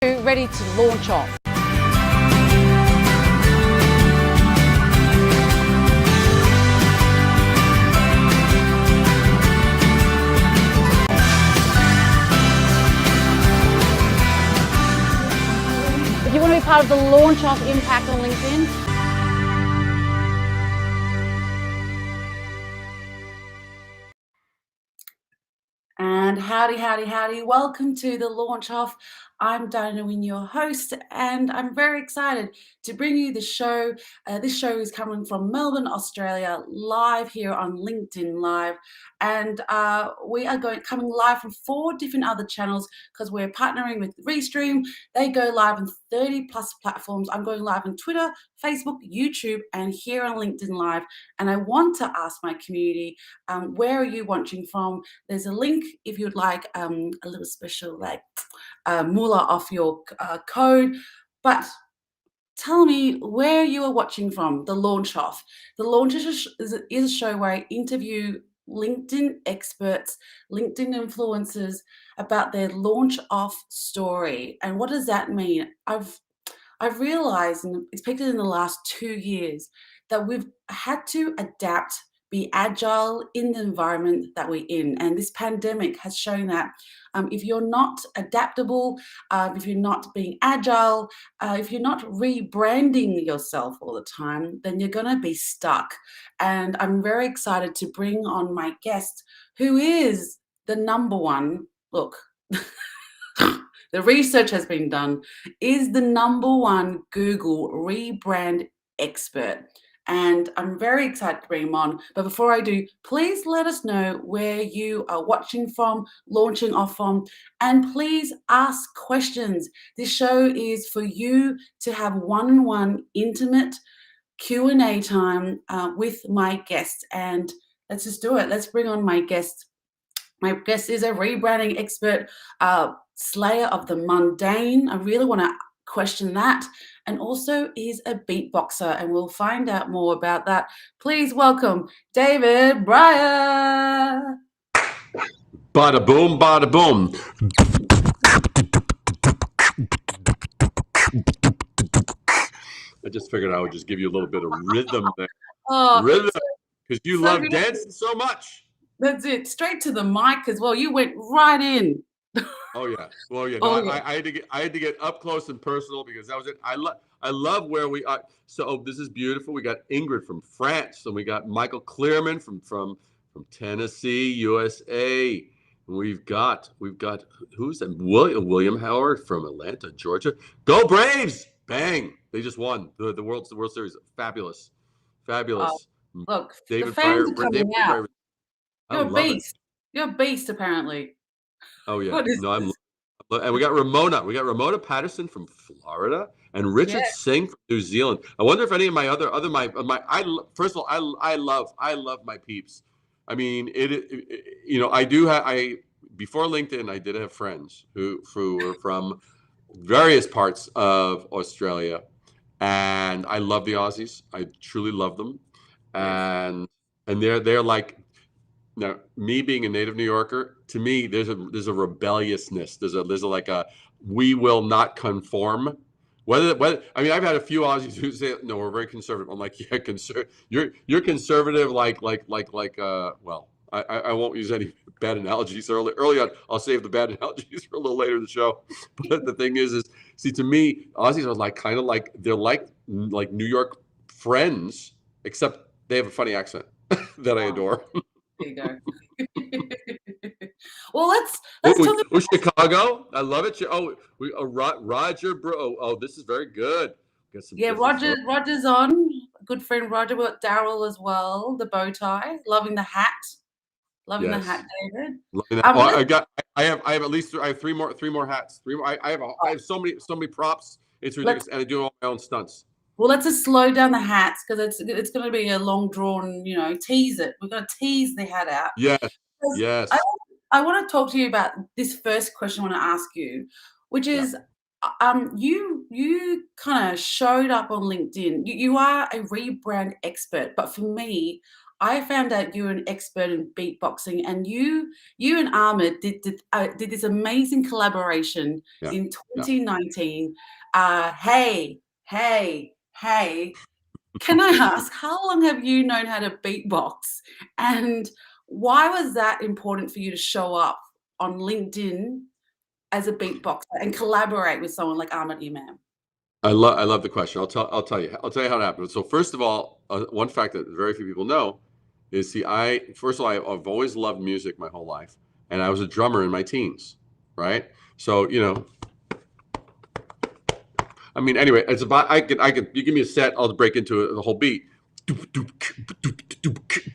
Ready to launch off. If you want to be part of the launch off impact on LinkedIn, and howdy. Welcome to the launch off. I'm Diana Wynne, your host, and I'm very excited to bring you the show. This show is coming from Melbourne, Australia, live here on LinkedIn Live. And we are coming live from 4 different other channels because we're partnering with Restream. They go live on 30 plus platforms. I'm going live on Twitter, Facebook, YouTube, and here on LinkedIn Live. And I want to ask my community, where are you watching from? There's a link if you'd like a little special moolah off your code. But tell me where you are watching from, the launch off. The launch is a show where I interview LinkedIn experts, LinkedIn influencers about their launch off story. And what does that mean? I've realized, and expected in the last 2 years, that we've had to adapt, be agile in the environment that we're in. And this pandemic has shown that if you're not adaptable, if you're not being agile, if you're not rebranding yourself all the time, then you're going to be stuck. And I'm very excited to bring on my guest, who is the number one, look, the research has been done, is the number one Google rebrand expert. And I'm very excited to bring him on. But before I do, please let us know where you are watching from, launching off from, and please ask questions. This show is for you to have one-on-one intimate Q&A time with my guest. And let's just do it. Let's bring on my guest. My guest is a rebranding expert, slayer of the mundane. I really want to question that. And also is a beatboxer, and we'll find out more about that. Please welcome David Brier. Bada boom, bada boom. I just figured I would just give you a little bit of rhythm there. Rhythm, because you love dancing so much. That's it. Straight to the mic as well. You went right in. Oh yeah. Well, yeah. No, yeah. I had to get up close and personal because that was it. I love where we are. So this is beautiful. We got Ingrid from France, and we got Michael Clearman from Tennessee, USA. We've got who's that? William Howard from Atlanta, Georgia. Go Braves! Bang! They just won the World Series. Fabulous. Look, David the fans Brier, are coming David out. Brier. You're a beast. You're a beast, apparently. Oh yeah. And we got Ramona Patterson from Florida and Richard Singh from New Zealand. I wonder if any of my first of all, I love my peeps. I mean, before LinkedIn, I did have friends who were from various parts of Australia, and I love the Aussies. I truly love them, and they're like. Now, me being a native New Yorker, to me, there's a rebelliousness. There's a we will not conform. Whether I mean, I've had a few Aussies who say no, we're very conservative. I'm like, yeah, you're conservative well, I won't use any bad analogies early on. I'll save the bad analogies for a little later in the show. But the thing is see, to me, Aussies are kind of like they're like New York friends, except they have a funny accent that I adore. There you go. Well, let's talk about Chicago. I love it. Roger, bro. Oh, this is very good. Roger's on. Good friend Roger. We got Daryl as well. The bow tie. Loving the hat. Loving the hat, David. I have three more hats. I have so many props. It's ridiculous, and I do all my own stunts. Well, let's just slow down the hats because it's going to be a long drawn, tease it. We're going to tease the hat out. Yes. I want to talk to you about this first question I want to ask you, which is, you kind of showed up on LinkedIn. You are a rebrand expert, but for me, I found out you were an expert in beatboxing, and you and Ahmed did this amazing collaboration Yeah, in yeah. 2019. Hey, hey, hey. Can I ask, how long have you known how to beatbox? And why was that important for you to show up on LinkedIn as a beatboxer and collaborate with someone like Ahmed Imam? I love the question. I'll tell you how it happened. So first of all, one fact that very few people know is, see, first of all, I've always loved music my whole life, and I was a drummer in my teens, right? So I mean, anyway, it's about I can you give me a set, I'll break into the whole beat.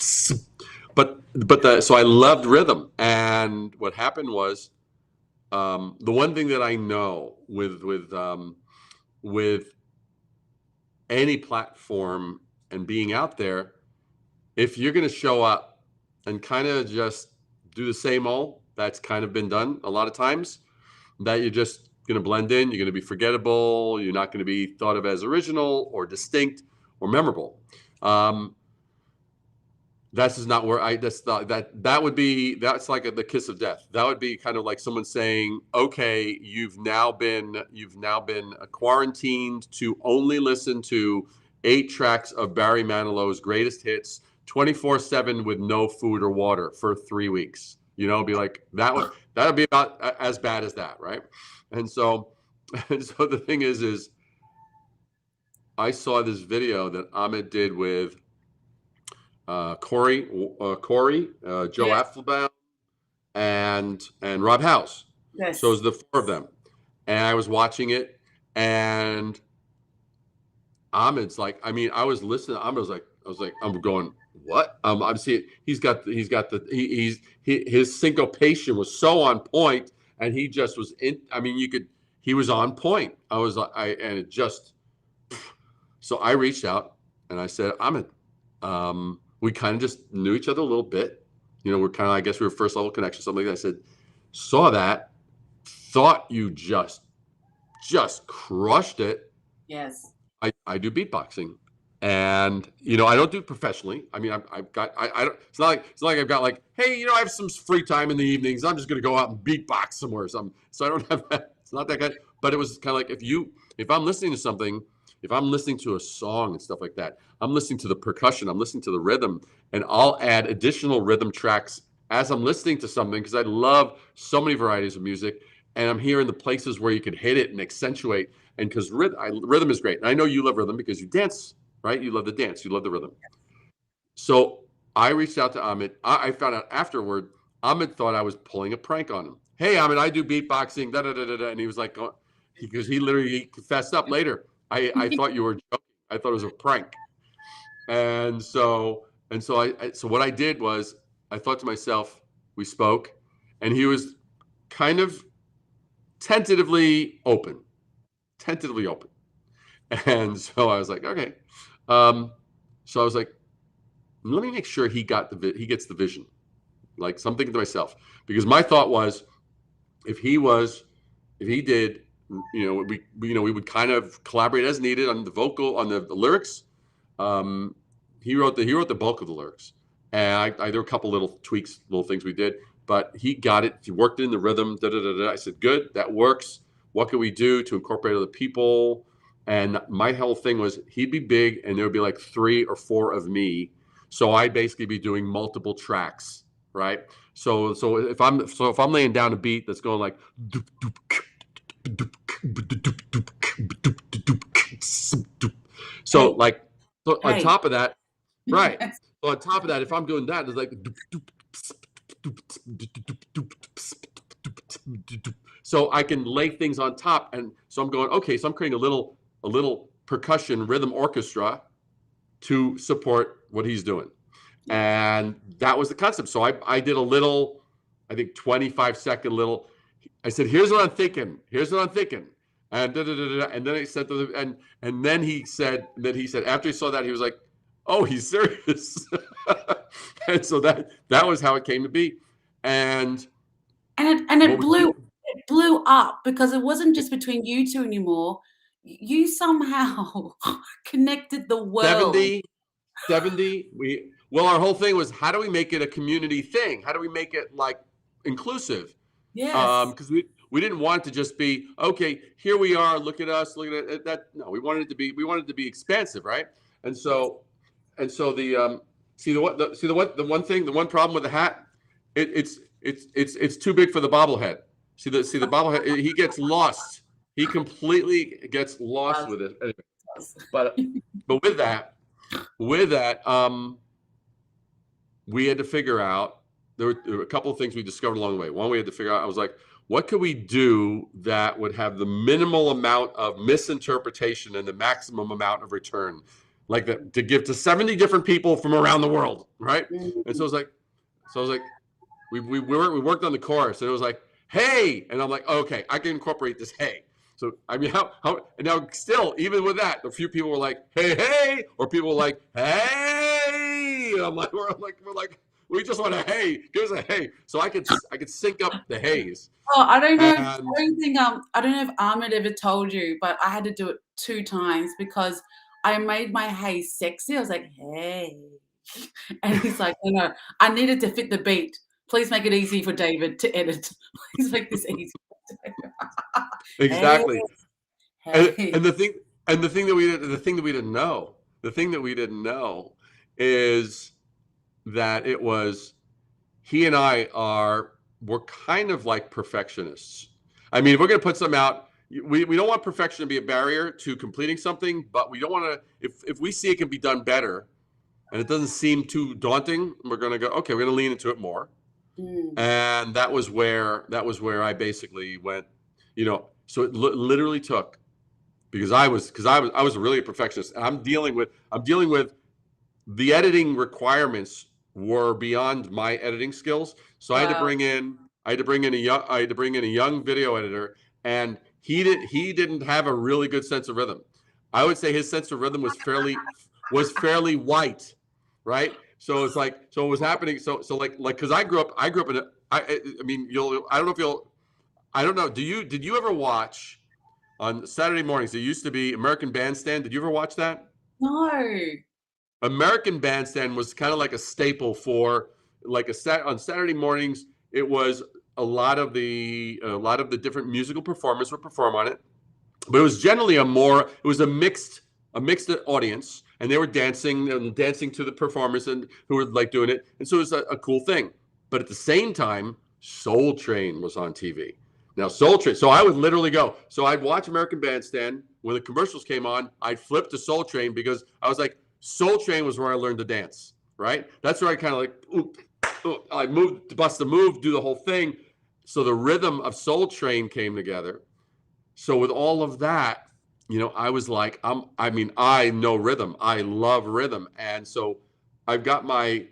So I loved rhythm, and what happened was, the one thing that I know with any platform and being out there, if you're going to show up and kind of just do the same old, that's kind of been done a lot of times, that you're just going to blend in, you're going to be forgettable, you're not going to be thought of as original or distinct or memorable. That's just not where that's like the kiss of death. That would be kind of like someone saying, okay, you've now been quarantined to only listen to 8 tracks of Barry Manilow's greatest hits 24/7 with no food or water for 3 weeks. Be like, that would be about as bad as that, right? And so the thing is I saw this video that Ahmed did with Corey, Joe Yes, Apfelbaum, and Rob House. So it yes. was the 4 of them, and I was watching it, and Ahmed's like, I mean, I was listening. I was like, I'm going, what? I'm seeing his syncopation was so on point, and he just was in. I mean, he was on point. I was like, and it just. So I reached out and I said, Ahmed, we kind of just knew each other a little bit. We're kind of, I guess we were first level connection, something like that. I said, saw that, thought you just crushed it. Yes. I do beatboxing, and I don't do it professionally. I mean, I've got I don't. It's not like I've got like, hey, I have some free time in the evenings. I'm just going to go out and beatbox somewhere. So I don't have that. It's not that good. But it was kind of like, if I'm listening to something, if I'm listening to a song and stuff like that, I'm listening to the percussion, I'm listening to the rhythm, and I'll add additional rhythm tracks as I'm listening to something, because I love so many varieties of music, and I'm hearing the places where you can hit it and accentuate. And because rhythm is great. And I know you love rhythm because you dance, right? You love the dance. You love the rhythm. So I reached out to Ahmed. I found out afterward, Ahmed thought I was pulling a prank on him. Hey, Ahmed, I do beatboxing, da da da da da. And he was like, because he literally confessed up later. I thought you were joking. I thought it was a prank. And so what I did was, I thought to myself, we spoke, and he was kind of tentatively open. And so I was like, okay. So I was like, let me make sure he gets the vision. Like, so I'm thinking to myself, because my thought was, if he did, we would kind of collaborate as needed on the vocal, on the lyrics. He wrote the bulk of the lyrics, and there were a couple little tweaks, little things we did, but he got it. He worked in the rhythm. Da, da, da, da. I said, good, that works. What can we do to incorporate other people? And my whole thing was, he'd be big, and there would be like 3 or 4 of me. So I'd basically be doing multiple tracks, right? So if I'm laying down a beat that's going like, so Hey, like, so on hey. top of that, right? So on top of that, if I'm doing that, it's like, so I can lay things on top, and so I'm going, okay, so I'm creating a little percussion rhythm orchestra to support what he's doing. Yeah. And that was the concept. So I did a little, I think 25-second little. I said, here's what I'm thinking. And da, da, da, da, and then I said to the, and then he said after he saw that, he was like, oh, he's serious. And so that was how it came to be. And It blew up, because it wasn't just between you two anymore. You somehow connected the world. 70, Well, our whole thing was, how do we make it a community thing? How do we make it like inclusive? Yes. Because we didn't want it to just be, okay, here we are, look at us, look at it, that. No, we wanted it to be expansive, right? And Yes. so the the one problem with the hat, it's too big for the bobblehead. See the bobblehead, he gets lost. He completely gets lost with it. Anyway, but with that, we had to figure out, there were a couple of things we discovered along the way. One, we had to figure out, I was like, what could we do that would have the minimal amount of misinterpretation and the maximum amount of return, like that, to give to 70 different people from around the world, right? And so I was like, we worked on the chorus, and it was like, hey, and I'm like, okay, I can incorporate this hey. So I mean, how and now still, even with that, a few people were like, hey, or people were like, hey. And I'm like, we're like, we just want a hey, give us a hey, so I could sync up the hays. Oh, I don't know. And I don't think I don't know if Ahmed ever told you, but I had to do it 2 times because I made my hey sexy. I was like, hey. And he's like, no, I needed to fit the beat. Please make it easy for David to edit. Please make this easy. Hey, exactly. hey. And the thing that we didn't know is that it was, he and we're kind of like perfectionists. I mean, if we're going to put something out, we don't want perfection to be a barrier to completing something, but we don't want to, if we see it can be done better and it doesn't seem too daunting, we're going to go, okay, we're going to lean into it more. And that was where I basically went, so it literally took, because I was really a perfectionist, and I'm dealing with the editing requirements were beyond my editing skills. So I had to bring in a young video editor, and he didn't have a really good sense of rhythm. I would say his sense of rhythm was fairly white, right? So it's like, so it was happening. So like because I grew up in I mean, I don't know. Did you ever watch on Saturday mornings? There used to be American Bandstand. Did you ever watch that? No. American Bandstand was kind of like a staple for like on Saturday mornings. It was a lot of the different musical performers would perform on it, but it was generally it was a mixed audience, and they were dancing to the performers and who were like doing it, and so it was a cool thing. But at the same time, Soul Train was on TV. Now Soul Train, so I would literally go. So I'd watch American Bandstand. When the commercials came on, I'd flip to Soul Train because I was like, Soul Train was where I learned to dance, right? That's where I kind of like, I moved, bust a move, do the whole thing. So the rhythm of Soul Train came together. So with all of that, I was like, I know rhythm. I love rhythm. And so I've got my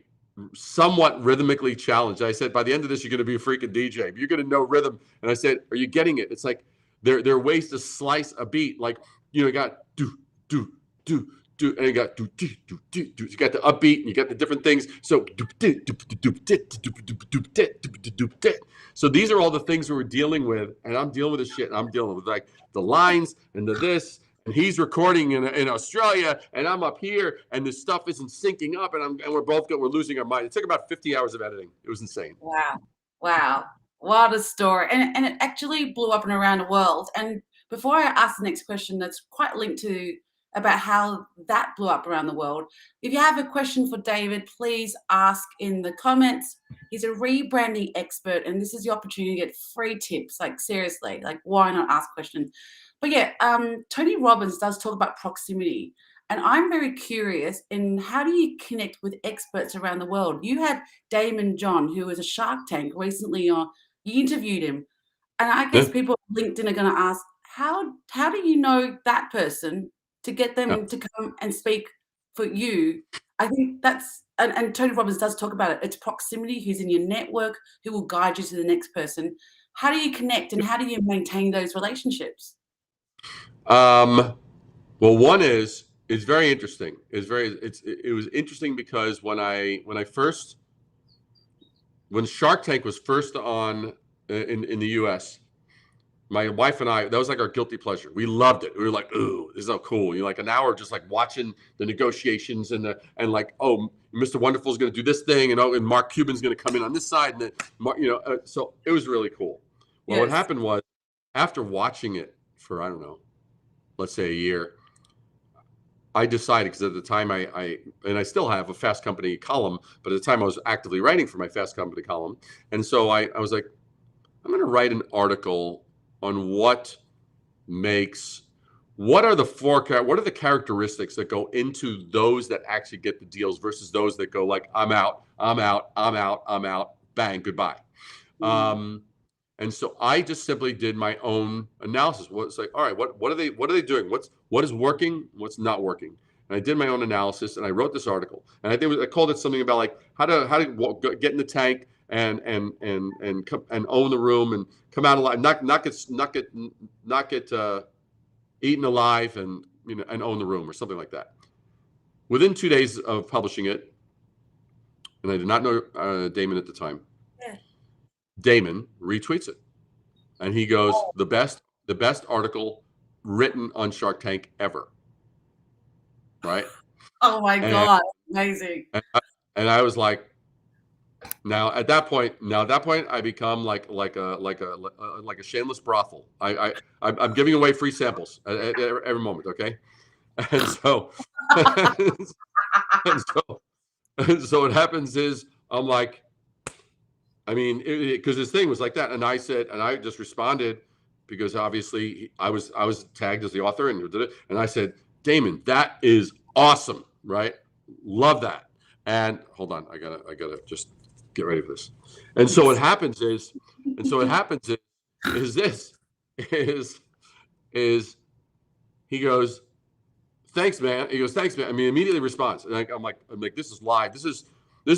somewhat rhythmically challenged. I said, by the end of this, you're going to be a freaking DJ. You're going to know rhythm. And I said, are you getting it? It's like, there are ways to slice a beat. Like, you got do, and you got do. You got the upbeat, and you got the different things. So so these are all the things we were dealing with, and I'm dealing with this shit. And I'm dealing with like the lines and the this, and he's recording in Australia, and I'm up here, and this stuff isn't syncing up, and we're losing our mind. It took about 50 hours of editing. It was insane. Wow. What a story. And it actually blew up and around the world. And before I ask the next question, that's quite linked to about how that blew up around the world. If you have a question for David, please ask in the comments. He's a rebranding expert, and this is your opportunity to get free tips. Like, seriously, like, why not ask questions? But yeah, Tony Robbins does talk about proximity. And I'm very curious in how do you connect with experts around the world? You had Damon John, who was a Shark Tank recently. You interviewed him, and I guess Yeah. people on LinkedIn are going to ask, how do you know that person to get Yeah. them to come and speak for you? I think that's and Tony Robbins does talk about it. It's proximity. Who's in your network? Who will guide you to the next person? How do you connect and how do you maintain those relationships? Well, one is, it's very interesting. It was interesting because when Shark Tank was first on in the US, my wife and I, that was like our guilty pleasure. We loved it. We were like, ooh, this is so cool. You're like an hour just like watching the negotiations and like, oh, Mr. Wonderful is going to do this thing, and and Mark Cuban's going to come in on this side, and then, so it was really cool. Well, what happened was, after watching it for, I don't know, let's say a year, I decided, because at the time I still have a Fast Company column, but at the time I was actively writing for my Fast Company column. And so I was like, I'm going to write an article on what are the characteristics that go into those that actually get the deals versus those that go like, I'm out, bang, goodbye. And so I just simply did my own analysis. It's like, all right, what are they doing? What is working? What's not working? And I did my own analysis, and I wrote this article. And I called it something about like how to get in the tank and own the room and come out alive, not get eaten alive, and and own the room, or something like that. Within 2 days of publishing it, and I did not know Damon at the time. Damon retweets it, and he goes, the best article written on Shark Tank ever. Right? Oh my God, amazing. And I was like, now at that point I become like a shameless brothel. I'm giving away free samples at every moment, okay? And so so what happens is, I'm like, I mean, because this thing was like that, and I just responded, because obviously I was tagged as the author, and I said, Damon, that is awesome, right? Love that. And hold on, I gotta just get ready for this. And so what happens is he goes, thanks, man. He goes, thanks, man. I mean, immediately responds. And I'm like, this is live. This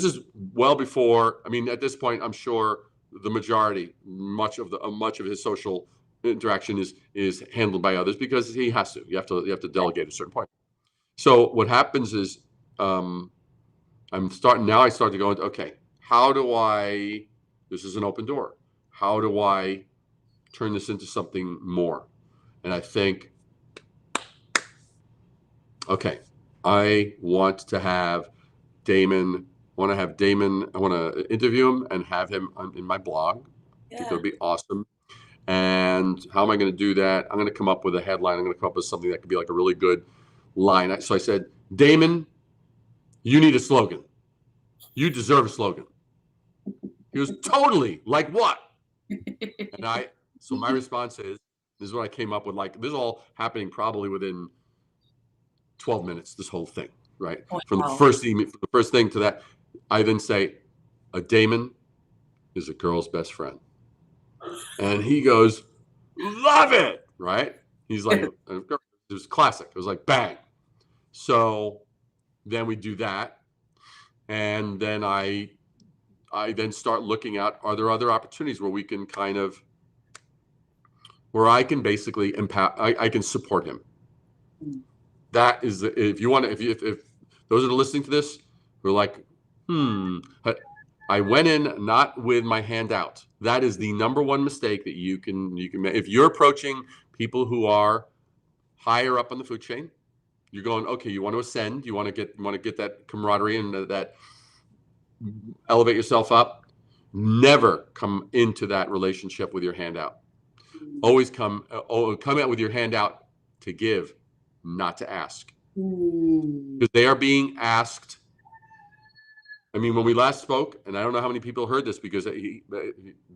is well before. I mean, at this point, I'm sure the majority, much of his social interaction is handled by others, because he has to. You have to delegate at a certain point. So what happens is, I start to go into, okay, how do I? This is an open door. How do I turn this into something more? And I think, okay, I want to have Damon. I want to interview him and have him in my blog. I think it would be awesome. And how am I going to do that? I'm going to come up with a headline. I'm going to come up with something that could be like a really good line. So I said, Damon, you need a slogan. You deserve a slogan. He goes, totally. Like what? And so my response is, this is what I came up with. Like, this is all happening probably within 12 minutes, this whole thing, right? Wow. From the first thing to that, I then say, a Damon is a girl's best friend. And he goes, love it, right? He's like, it was classic. It was like, bang. So then we do that. And then I then start looking at, are there other opportunities where we can where I can basically empower, I can support him. That is, if those that are listening to this, we're like, I went in not with my hand out. That is the number one mistake that you can make. If you're approaching people who are higher up on the food chain, you're going, okay, you want to ascend, you want to get that camaraderie and that elevate yourself up. Never come into that relationship with your hand out. Always come out with your hand out to give, not to ask. Because they are being asked. I mean, when we last spoke, and I don't know how many people heard this, because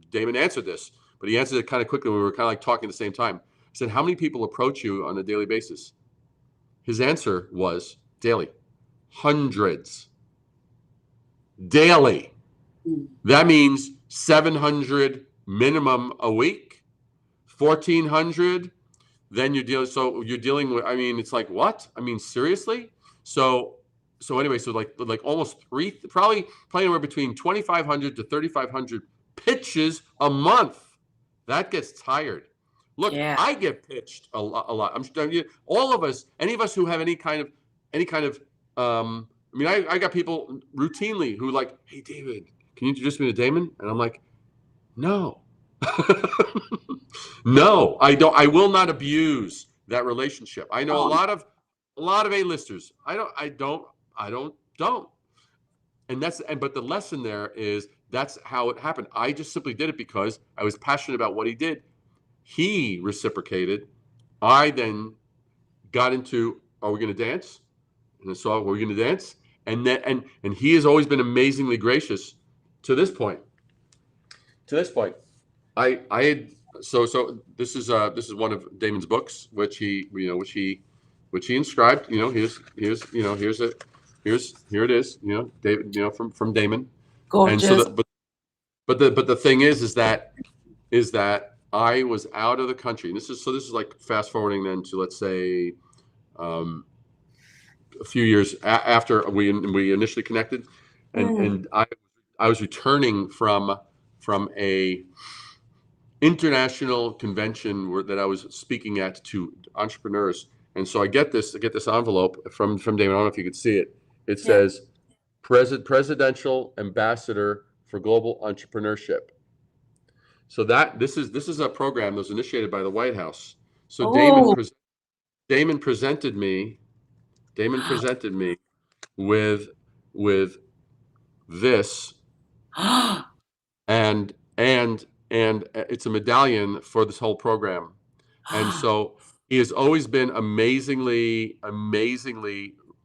Damon answered this, but he answered it kind of quickly. We were kind of like talking at the same time. I said, how many people approach you on a daily basis? His answer was daily. Hundreds. Daily. That means 700 minimum a week, 1,400. Then you're dealing with, I mean, it's like, what? I mean, seriously? So anyway, so like almost probably anywhere between 2,500 to 3,500 pitches a month. That gets tired. Look, I get pitched a lot. I'm all of us, any of us who have any kind of I mean, I got people routinely who like, hey, David, can you introduce me to Damon? And I'm like, no, No, I don't. I will not abuse that relationship. I know a Oh, lot of A-listers. I don't. And but the lesson there is that's how it happened. I just simply did it because I was passionate about what he did. He reciprocated. I then got into, are we going to dance? And so, are we going to dance? And then, and he has always been amazingly gracious to this point. To this point, I had this is one of Damon's books, which he inscribed. Here it is. David, from Damon. And so gorgeous. the thing is that I was out of the country. And this is like fast forwarding then to, let's say, a few years after we initially connected, and Mm. I was returning from a international convention that I was speaking at to entrepreneurs. And so I get this envelope from Damon. I don't know if you could see it. It Yeah. says Presidential Ambassador for Global Entrepreneurship. So this is a program that was initiated by the White House. So Oh. Damon presented me with with this, and it's a medallion for this whole program. And so he has always been amazingly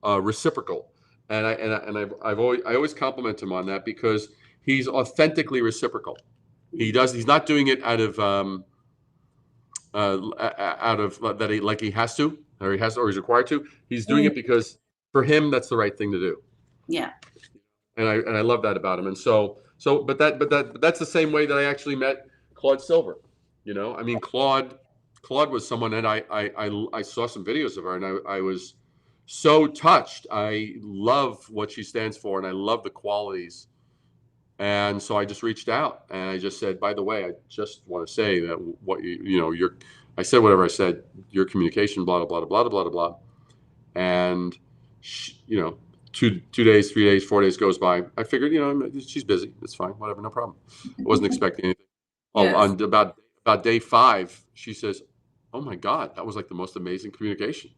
reciprocal. I always compliment him on that because he's authentically reciprocal. He's not doing it out of that he has to, or he's required to. He's doing Mm. it because for him that's the right thing to do. Yeah. And I love that about him. And but that's the same way that I actually met Claude Silver. I mean, Claude was someone that I saw some videos of her, and I was so touched. I love what she stands for, and I love the qualities. And so I just reached out and I just said, by the way, I just want to say that I said whatever I said, your communication, blah, blah, blah, blah, blah, blah, blah. And, she, 2 days, 3 days, 4 days goes by. I figured, she's busy. It's fine. Whatever. No problem. I wasn't expecting anything. Yes. On about day 5, she says, oh my God, that was like the most amazing communication.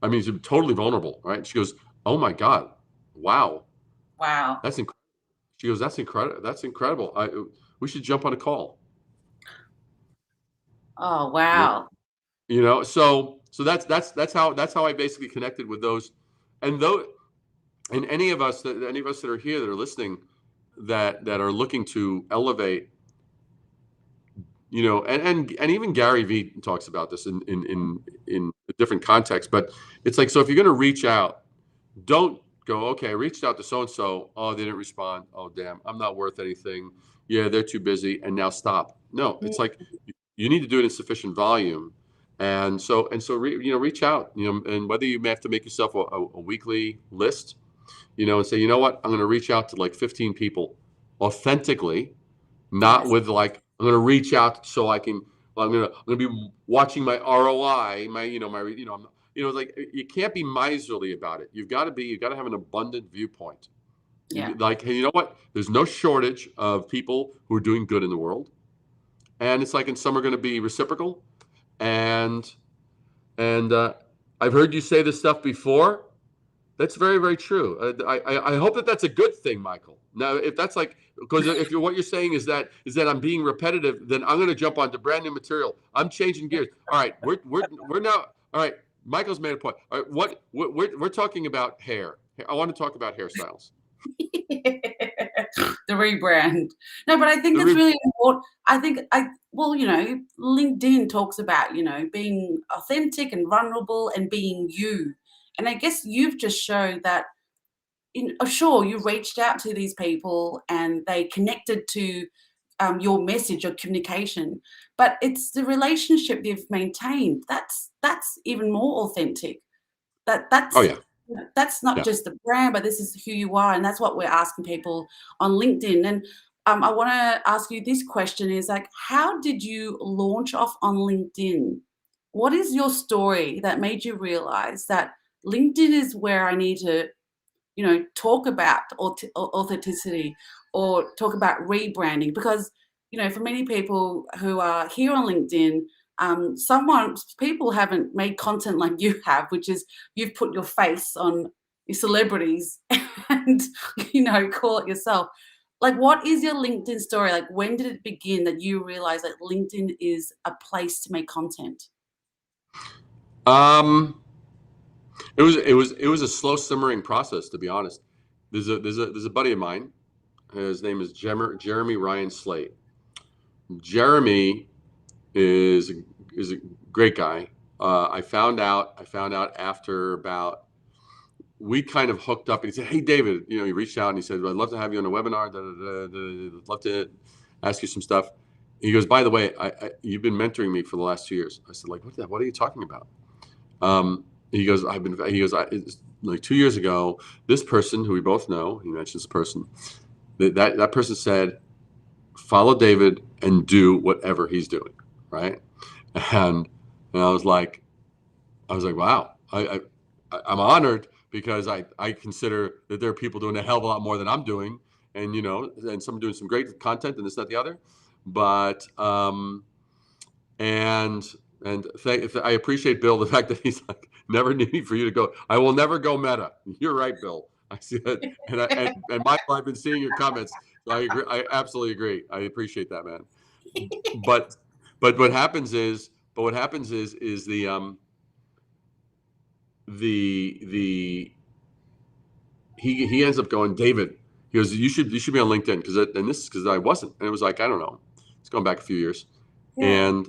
I mean, she's totally vulnerable, right? She goes, oh my God, wow, Wow. that's incredible. She goes, that's incredible. That's incredible. We should jump on a call. Oh, You know, wow. so that's how I basically connected with those, and any of us that are here that are listening, that are looking to elevate, and even Gary Vee talks about this in a different context, but it's like, so if you're going to reach out, don't go, okay, I reached out to so and so, oh, they didn't respond, oh damn, I'm not worth anything, yeah, they're too busy, and now stop. No, Mm. it's like you need to do it in sufficient volume, and so reach out, and whether you may have to make yourself a weekly list, and say, you know what, I'm going to reach out to like 15 people authentically, not Yes. with like, I'm going to reach out so I can, well, I'm going to be watching my ROI, like, you can't be miserly about it. You've got to have an abundant viewpoint. Yeah. Like, hey, you know what? There's no shortage of people who are doing good in the world. And it's like, and some are going to be reciprocal. And I've heard you say this stuff before. That's very, very true. I hope that that's a good thing, Michael. Now, if that's like, because if what you're saying is that I'm being repetitive, then I'm going to jump onto brand new material. I'm changing gears. All right, we're now. All right, Michael's made a point. All right, we're talking about hair. I want to talk about hairstyles. The rebrand. No, but I think The it's re- really important. I think LinkedIn talks about, being authentic and vulnerable and being you. And I guess you've just shown that, sure, you reached out to these people and they connected to your message or communication, but it's the relationship you've maintained. That's even more authentic. That oh that's yeah, that's not yeah. just the brand, but this is who you are, and that's what we're asking people on LinkedIn. And I want to ask you this question: is like, how did you launch off on LinkedIn? What is your story that made you realize that LinkedIn is where I need to, talk about authenticity or talk about rebranding? Because for many people who are here on LinkedIn, people haven't made content like you have, which is you've put your face on your celebrities and, call it yourself. Like, what is your LinkedIn story? Like, when did it begin that you realized that LinkedIn is a place to make content? Um, it was a slow simmering process, to be honest. There's a buddy of mine. His name is Jeremy Ryan Slate. Jeremy is a great guy. I found out after about we kind of hooked up, and he said, "Hey, David," he reached out and he said, "I'd love to have you on a webinar. I'd love to ask you some stuff." He goes, "By the way, you've been mentoring me for the last 2 years." I said, "Like, what are you talking about?" He goes, it's like 2 years ago, this person who we both know, he mentions the person, that person said, follow David and do whatever he's doing, right? And I was like, wow, I'm honored because I consider that there are people doing a hell of a lot more than I'm doing, and and some doing some great content and this, that, the other, but and I appreciate Bill, the fact that he's like never needing for you to go. I will never go meta. You're right, Bill. I see that, and Michael, I've been seeing your comments. So I agree. I absolutely agree. I appreciate that, man. But what happens is the he ends up going, David. He goes, you should be on LinkedIn because I wasn't, and it was like, I don't know, it's going back a few years, Yeah. and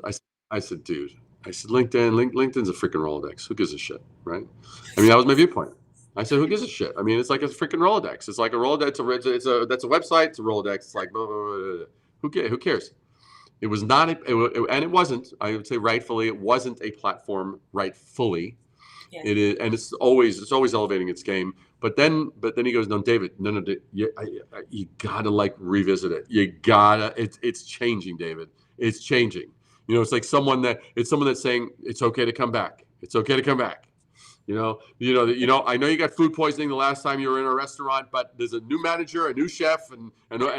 I said, dude, LinkedIn's a freaking Rolodex. Who gives a shit, right? I mean, that was my viewpoint. I said, who gives a shit? I mean, it's like a freaking Rolodex. It's like a Rolodex. That's a website. It's a Rolodex. It's like blah, blah, blah, blah. Who cares? It was not, and it wasn't. I would say rightfully, it wasn't a platform rightfully. Yeah. It is, and it's always elevating its game. But then he goes, no, David, no, you gotta like revisit it. You gotta. It's changing, David. It's changing. It's like someone that's saying it's okay to come back. It's okay to come back. I know you got food poisoning the last time you were in a restaurant, but there's a new manager, a new chef, and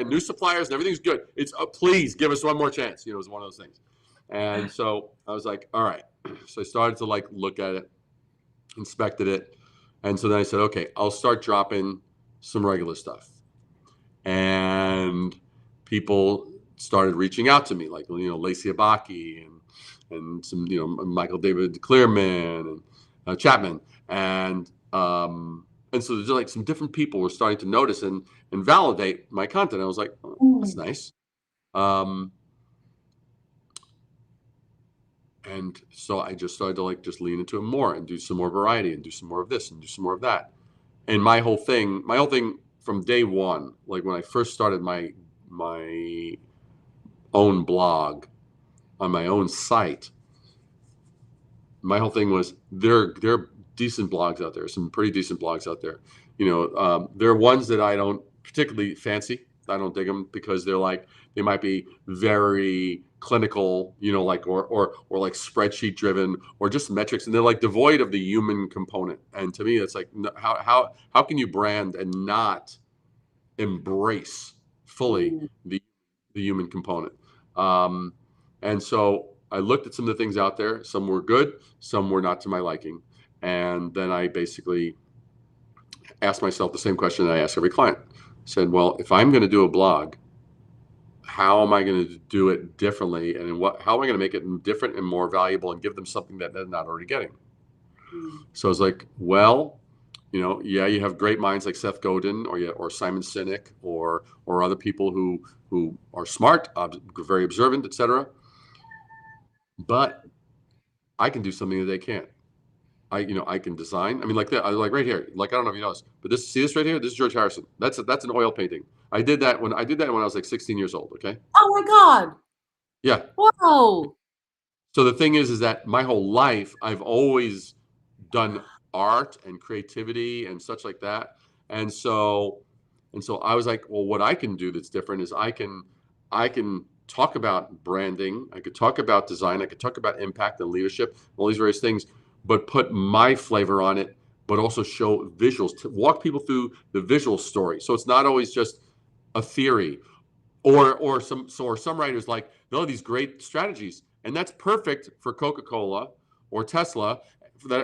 new suppliers, and everything's good. It's please give us one more chance. It's one of those things. And so I was like, all right. So I started to like look at it, inspected it, and so then I said, okay, I'll start dropping some regular stuff. And people started reaching out to me, like Lacey Abaki and some Michael David Clearman and Chapman, and so there's like some different people were starting to notice and validate my content. I was like, oh, that's nice. And so I just started to like just lean into it more and do some more variety and do some more of this and do some more of that. And my whole thing from day one, like when I first started my own blog on my own site, my whole thing was there are decent blogs out there, some pretty decent blogs out there. There are ones that I don't particularly fancy. I don't dig them because they might be very clinical, like or like spreadsheet driven or just metrics, and they're like devoid of the human component. And to me, it's like how can you brand and not embrace fully the human component? And so I looked at some of the things out there. Some were good, some were not to my liking. And then I basically asked myself the same question that I ask every client. I said, well, if I'm going to do a blog, how am I going to do it differently? And how am I going to make it different and more valuable and give them something that they're not already getting? So I was like, well, you have great minds like Seth Godin or Simon Sinek or other people who are smart, very observant, etc. But I can do something that they can't. I can design. I mean, like that. Like right here. Like I don't know if you know this, but see this right here. This is George Harrison. That's an oil painting. I did that when I was like 16 years old. Okay. Oh my God. Yeah. Whoa. So the thing is that my whole life I've always done art and creativity and such like that. And so I was like, well, what I can do that's different is I can talk about branding. I could talk about design. I could talk about impact and leadership, all these various things, but put my flavor on it, but also show visuals to walk people through the visual story. So it's not always just a theory Or some writers like, no, these great strategies, and that's perfect for Coca-Cola or Tesla,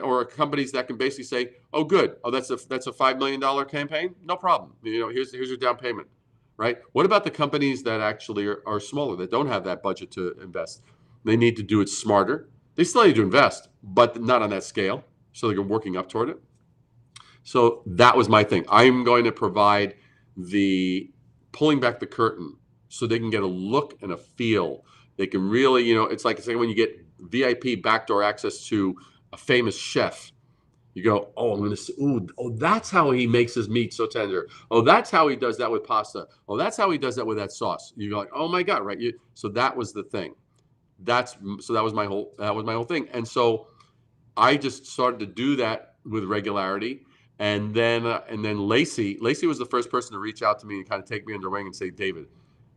or companies that can basically say, oh, good, oh, that's a $5 million campaign, no problem. Here's your down payment, right? What about the companies that actually are smaller, that don't have that budget to invest? They need to do it smarter. They still need to invest, but not on that scale. So they're working up toward it. So that was my thing. I'm going to provide the pulling back the curtain so they can get a look and a feel. They can really, it's like when you get VIP backdoor access to a famous chef. You go, oh, I'm going to, ooh, oh, that's how he makes his meat so tender. Oh, that's how he does that with pasta. Oh, that's how he does that with that sauce. You go like, oh my God, right? So that was the thing. That was my whole thing. And so I just started to do that with regularity. And then Lacey was the first person to reach out to me and kind of take me under wing and say, David,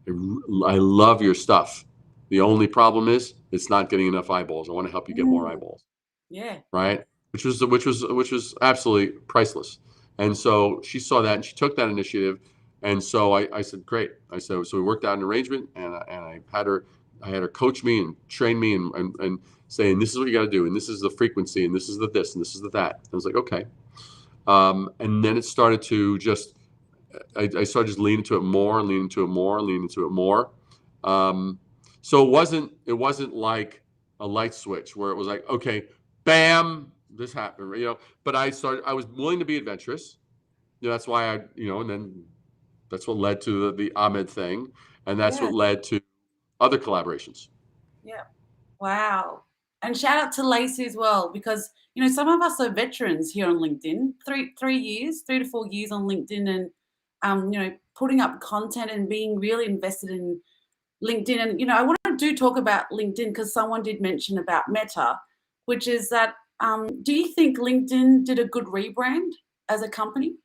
I love your stuff. The only problem is it's not getting enough eyeballs. I want to help you get more eyeballs. Yeah. Right. Which was absolutely priceless. And so she saw that and she took that initiative. And so I said, great. I said, so we worked out an arrangement, and I had her coach me and train me and saying, this is what you got to do, and this is the frequency, and this is the this, and this is the that. I was like, okay. And then it started to just, I started just leaning into it more, and leaning into it more, and leaning into it more. So it wasn't like a light switch where it was like, okay, bam, this happened, but I was willing to be adventurous. That's why and then that's what led to the Ahmed thing. And that's what led to other collaborations. Yeah. Wow. And shout out to Lacey as well, because some of us are veterans here on LinkedIn. 3 to 4 years on LinkedIn, and putting up content and being really invested in LinkedIn. And I want to talk about LinkedIn because someone did mention about Meta, which is that do you think LinkedIn did a good rebrand as a company?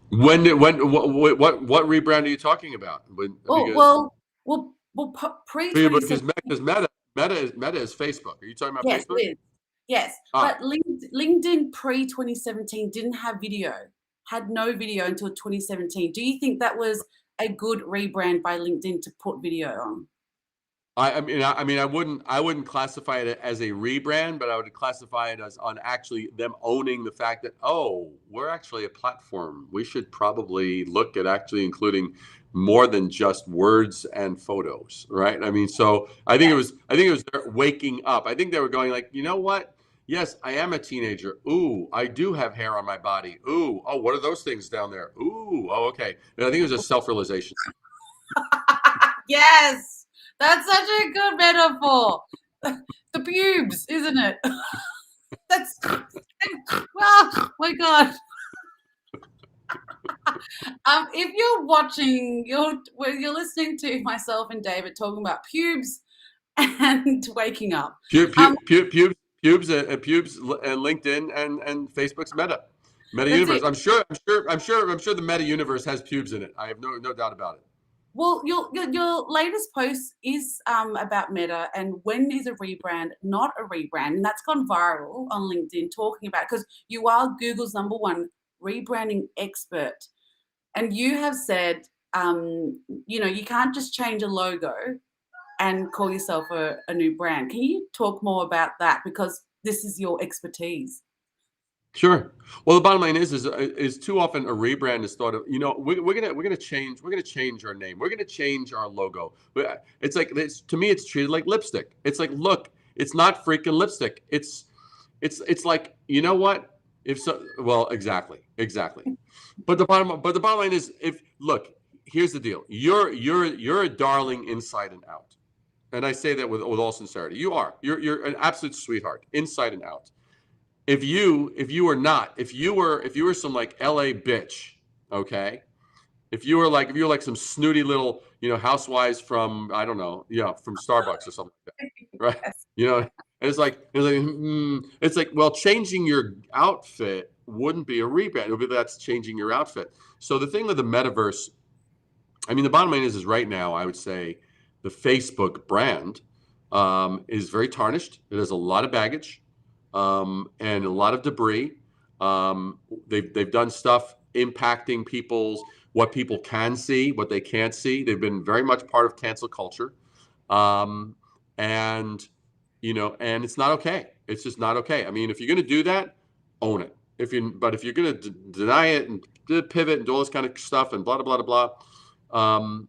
What rebrand are you talking about? Well, Because pre-2017. Meta is Facebook. Are you talking about Yes, Facebook? it is. Yes, Ah, but LinkedIn pre-2017 didn't have video, had no video until 2017. Do you think that was a good rebrand by LinkedIn to put video on? I wouldn't classify it as a rebrand, but I would classify it as on actually them owning the fact that, oh, we're actually a platform. We should probably look at actually including more than just words and photos, right? So I think it was their waking up. I think they were going like, you know what? Yes, I am a teenager. Ooh, I do have hair on my body. Ooh, oh, what are those things down there? Ooh, oh, okay. And I think it was a self-realization. Yes, that's such a good metaphor. The pubes, isn't it? That's oh my God. If you're watching, you're listening to myself and David talking about pubes and waking up. Pubes and LinkedIn and Facebook's Meta That's universe. it. I'm sure the Meta universe has pubes in it. I have no doubt about it. Well, your latest post is about Meta and when is a rebrand not a rebrand, and that's gone viral on LinkedIn talking about, because you are Google's #1 rebranding expert, and you have said you can't just change a logo and call yourself a new brand. Can you talk more about that, because this is your expertise? Sure. Well, the bottom line is too often a rebrand is thought of. We're gonna change our name. We're gonna change our logo. It's like to me, it's treated like lipstick. It's like, look, it's not freaking lipstick. It's like, you know what? If so, well, exactly. But the bottom line is, here's the deal. You're a darling inside and out, and I say that with all sincerity. You are. You're an absolute sweetheart inside and out. If you were some like LA bitch, okay? If you were like some snooty little, housewives from, I don't know, from Starbucks or something like that, right? And it's like, well, changing your outfit wouldn't be a rebrand. It would be that's changing your outfit. So the thing with the metaverse, the bottom line is right now, I would say the Facebook brand is very tarnished. It has a lot of baggage and a lot of debris. They've done stuff impacting people's what people can see, what they can't see. They've been very much part of cancel culture. And and it's not okay. It's just not okay. I mean, if you're going to do that, own it. But if you're going to deny it and pivot and do all this kind of stuff and blah blah blah blah,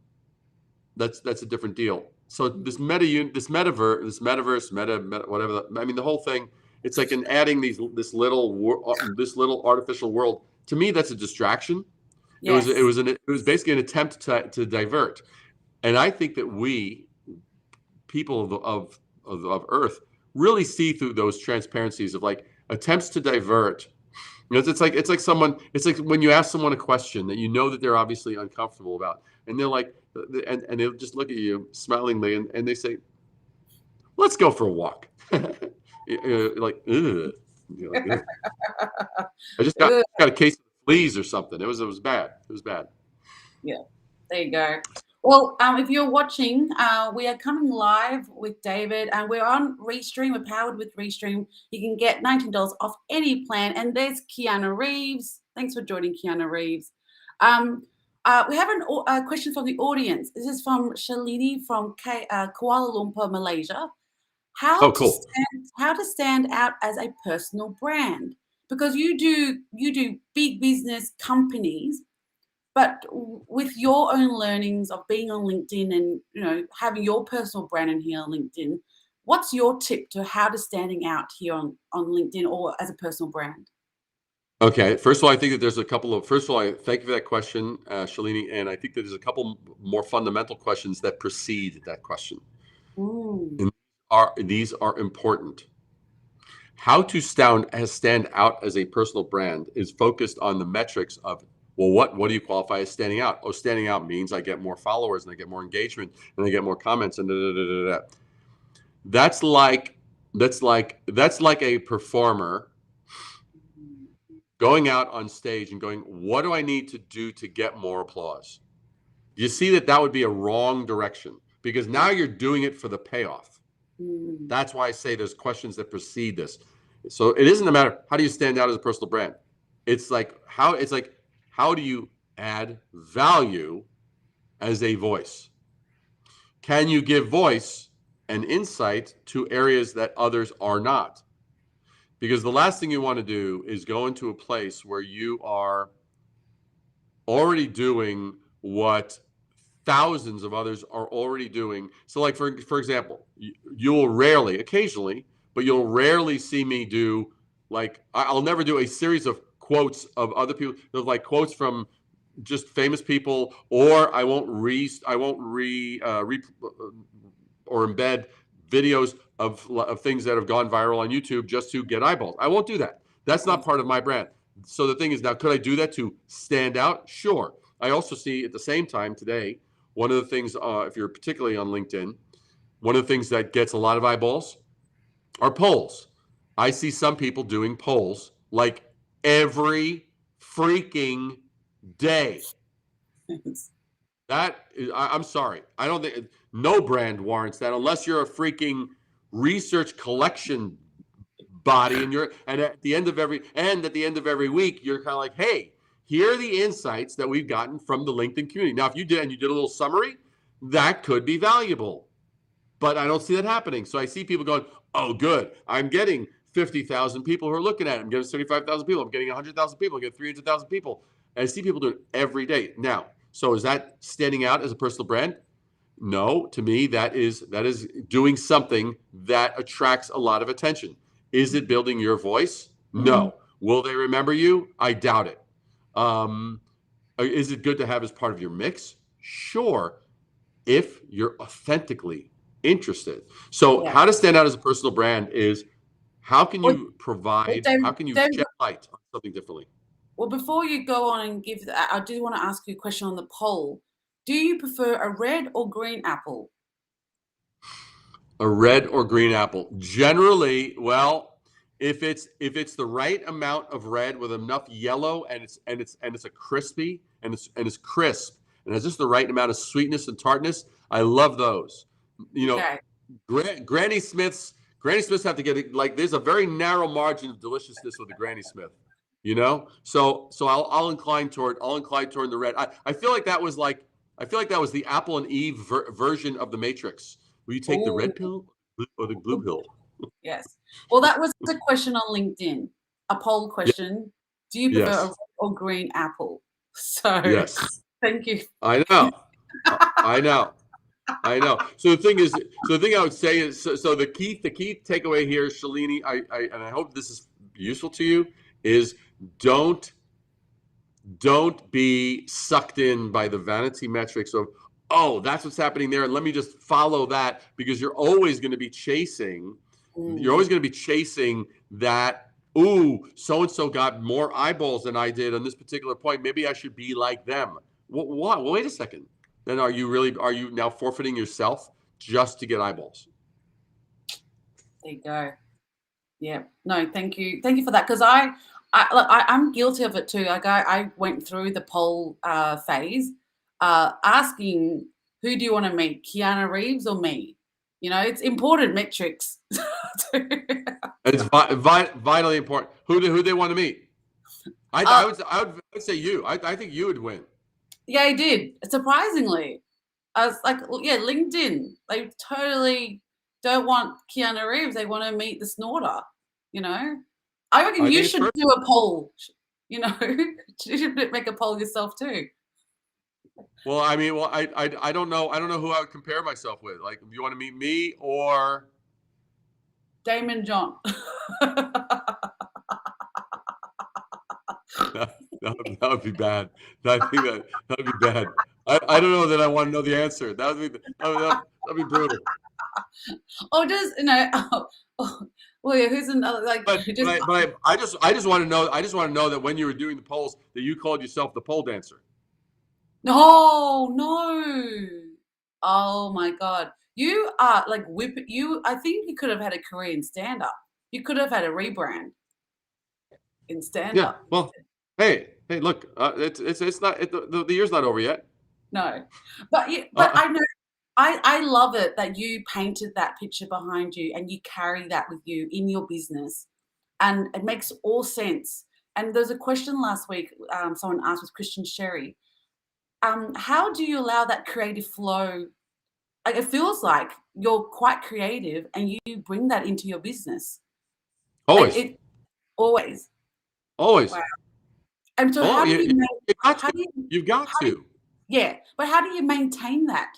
that's a different deal. So this metaverse, whatever. I mean, the whole thing. It's like in adding this little artificial world. To me, that's a distraction. Yes. It was basically an attempt to divert. And I think that we, people of Earth, really see through those transparencies of like attempts to divert. It's like when you ask someone a question that you know that they're obviously uncomfortable about, and they're like, and they'll just look at you smilingly, and they say, "Let's go for a walk." Like, ugh. Like, ugh. I just got a case of fleas or something. It was bad. It was bad. Yeah, there you go. Well, if you're watching, we are coming live with David, and we're on Restream. We're powered with Restream. You can get $19 off any plan. And there's Keanu Reeves. Thanks for joining, Keanu Reeves. We have a question from the audience. This is from Shalini from Kuala Lumpur, Malaysia. How to stand out as a personal brand? Because you do big business companies. But with your own learnings of being on LinkedIn and having your personal brand in here on LinkedIn, what's your tip to how to standing out here on LinkedIn or as a personal brand? Okay. First of all, I think that there's a couple of. First of all, I thank you for that question, Shalini, and I think that there's a couple more fundamental questions that precede that question. And these are important. How to stand out as a personal brand is focused on the metrics of, well, what do you qualify as standing out? Oh, standing out means I get more followers and I get more engagement and I get more comments and da da da da da. That's like a performer going out on stage and going, what do I need to do to get more applause? You see that would be a wrong direction, because now you're doing it for the payoff. That's why I say there's questions that precede this. So it isn't a matter how do you stand out as a personal brand. It's like how do you add value as a voice? Can you give voice and insight to areas that others are not? Because the last thing you want to do is go into a place where you are already doing what thousands of others are already doing. So like, for example, you'll rarely, occasionally, but you'll rarely see me do, like, I'll never do a series of quotes of other people, like quotes from just famous people, or I won't or embed videos of things that have gone viral on YouTube just to get eyeballs. I won't do that. That's not part of my brand. So the thing is, now, could I do that to stand out? Sure. I also see at the same time today, one of the things, if you're particularly on LinkedIn, one of the things that gets a lot of eyeballs are polls. I see some people doing polls like every freaking day. That is, I'm sorry. I don't think no brand warrants that unless you're a freaking research collection body, and at the end of every week, you're kind of like, hey, here are the insights that we've gotten from the LinkedIn community. Now, if you did a little summary, that could be valuable, but I don't see that happening. So I see people going, oh, good, I'm getting 50,000 people who are looking at it. I'm getting 75,000 people. I'm getting 100,000 people. I'm getting 300,000 people. And I see people doing it every day. Now, so is that standing out as a personal brand? No, to me, that is doing something that attracts a lot of attention. Is it building your voice? No. Will they remember you? I doubt it. Is it good to have as part of your mix? Sure, if you're authentically interested. So how to stand out as a personal brand is, how can you provide, how can you shed light on something differently? Well, before you go on and give that, I do want to ask you a question on the poll. Do you prefer a red or green apple? A red or green apple? Generally, well, if it's the right amount of red with enough yellow, and it's a crispy and it's crisp and has just the right amount of sweetness and tartness, I love those. Granny Smiths have to get it, like, there's a very narrow margin of deliciousness with a Granny Smith. You know, so I'll incline toward the red. I feel like that was the Apple and Eve version of the Matrix. Will you take the Oh, red pill or the blue pill? yes. Well, that was the question on LinkedIn, a poll Yeah, question. Do you prefer a red yes, or green apple? So yes. thank you. I know. I know. I know. So the thing I would say is, so the key takeaway here, Shalini, and I hope this is useful to you, is don't be sucked in by the vanity metrics of, oh, that's what's happening there, and let me just follow that, because you're always going to be chasing that. Ooh, so and so got more eyeballs than I did on this particular point. Maybe I should be like them. What? Well, wait a second. Then are you now forfeiting yourself just to get eyeballs? There you go. Yeah. No, thank you. Thank you for that. Because I'm guilty of it too. Like I went through the poll phase, asking who do you want to meet, Keanu Reeves or me? You know, it's important metrics. It's vitally important. Who they want to meet? uh, I would say you. I think you would win. yeah, I did. Surprisingly, I was like, well, yeah, LinkedIn. They totally don't want Keanu Reeves. They want to meet the snorter. You know, I reckon I you think it's should perfect. do a poll. You know, you should make a poll yourself too. Well, I mean, I don't know. I don't know who I would compare myself with. Like, if you want to meet me or Damon John. that would be bad. I think that would be bad. I don't know that I want to know the answer. That'd be brutal. Or does you know? Well, yeah, who's another like? Just I just want to know. I just want to know that when you were doing the polls, that you called yourself the pole dancer. no, no. Oh my God, you are like whip. You, I think you could have had a career in stand up. You could have had a rebrand in stand Yeah. up. Well, hey, look. It's not. The year's not over yet. No, but but Uh, I know I love it that you painted that picture behind you and you carry that with you in your business, and it makes all sense. And there's a question last week. Someone asked with Christian Sherry, how do you allow that creative flow? Like it feels like you're quite creative and you bring that into your business. Like always, it always. always. Wow. And so Oh, how do you you got how to. do you You've got how do you, to. yeah, but how do you maintain that?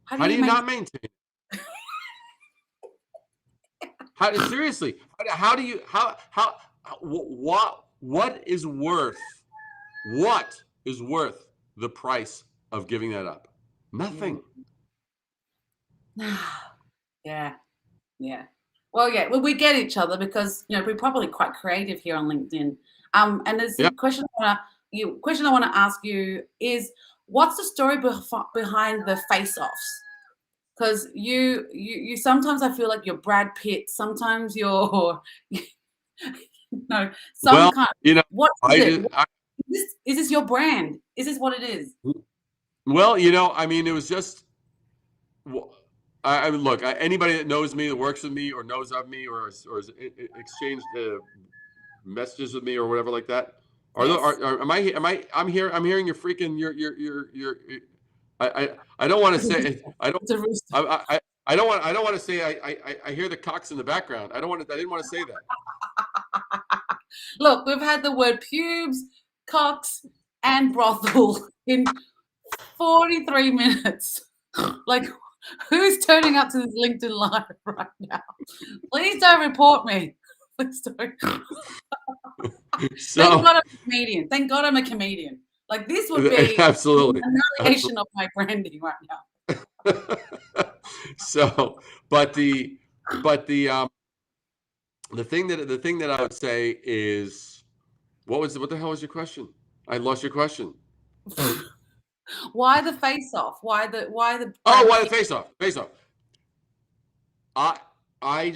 How do How do you you maintain? not maintain? How seriously? How do you what is worth the price of giving that up? Mm. Nothing. Yeah, yeah. Well, yeah, well, we get each other because you know we're probably quite creative here on LinkedIn. And there's a Yeah. question I want to ask you is what's the story behind the face-offs? Because you sometimes I feel like you're Brad Pitt, sometimes you're no some Well, kind. you know, What is I it? just I, Is this your brand? Is this what it is? well, I mean, it was just. I mean, look. Anybody that knows me, that works with me, or knows of me, or has exchanged messages with me, or whatever like that. Yes, I'm hearing your freaking I don't want to say I don't it's a rooster. I don't want to say I hear the cocks in the background. I didn't want to say that. Look, we've had the word pubes, cocks, and brothel in 43 minutes. Like, who's turning up to this LinkedIn Live right now? Please don't report me. Please don't. Thank So God I'm a comedian. Thank God I'm a comedian. Like, this would be absolutely, an absolutely. annihilation of my branding right now. So, but the thing that I would say is, what the hell was your question? I lost your question. Why the face off? Why the Oh, Brad why the Pitt? face off? Face off. I I